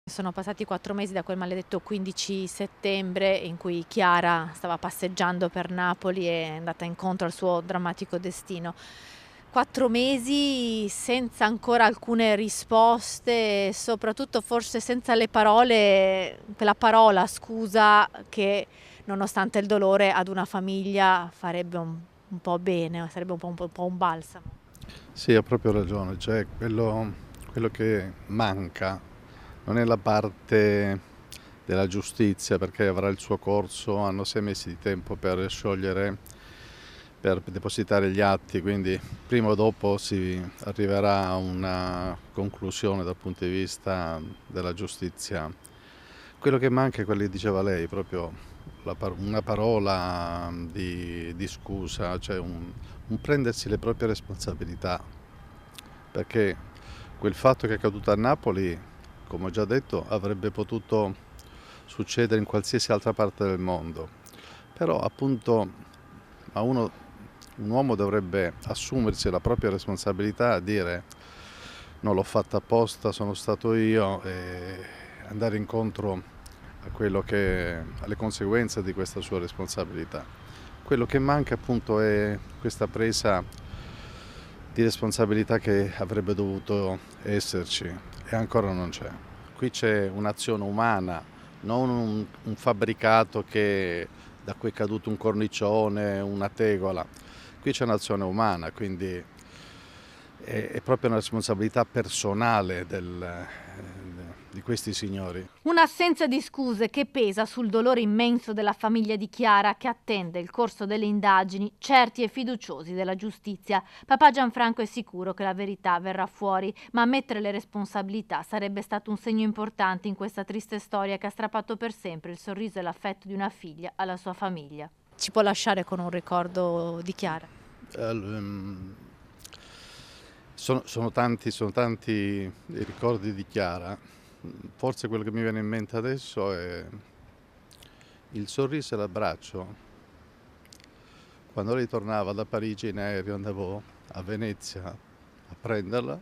Sono passati 4 mesi da quel maledetto 15 settembre in cui Chiara stava passeggiando per Napoli e è andata incontro al suo drammatico destino. 4 mesi senza ancora alcune risposte e soprattutto forse senza le parole, quella parola scusa che nonostante il dolore ad una famiglia farebbe un po' bene, sarebbe un po' un balsamo. Sì, ha proprio ragione, cioè quello che manca non è la parte della giustizia, perché avrà il suo corso, hanno 6 mesi di tempo per sciogliere, per depositare gli atti, quindi prima o dopo si arriverà a una conclusione dal punto di vista della giustizia. Quello che manca è quello che diceva lei, proprio una parola di scusa, cioè un prendersi le proprie responsabilità, perché quel fatto che è accaduto a Napoli, come ho già detto, avrebbe potuto succedere in qualsiasi altra parte del mondo, però appunto un uomo dovrebbe assumersi la propria responsabilità, a dire non l'ho fatta apposta, sono stato io, e andare incontro alle conseguenze di questa sua responsabilità. Quello che manca appunto è questa presa di responsabilità che avrebbe dovuto esserci e ancora non c'è. Qui c'è un'azione umana, non un fabbricato da cui è caduto un cornicione, una tegola. Qui c'è un'azione umana, quindi è proprio una responsabilità personale di questi signori. Un'assenza di scuse che pesa sul dolore immenso della famiglia di Chiara, che attende il corso delle indagini, certi e fiduciosi della giustizia. Papà Gianfranco è sicuro che la verità verrà fuori, ma ammettere le responsabilità sarebbe stato un segno importante in questa triste storia che ha strappato per sempre il sorriso e l'affetto di una figlia alla sua famiglia. Ci può lasciare con un ricordo di Chiara? Ehm, sono tanti i ricordi di Chiara. Forse quello che mi viene in mente adesso è il sorriso e l'abbraccio. Quando lei tornava da Parigi in aereo, andavo a Venezia a prenderla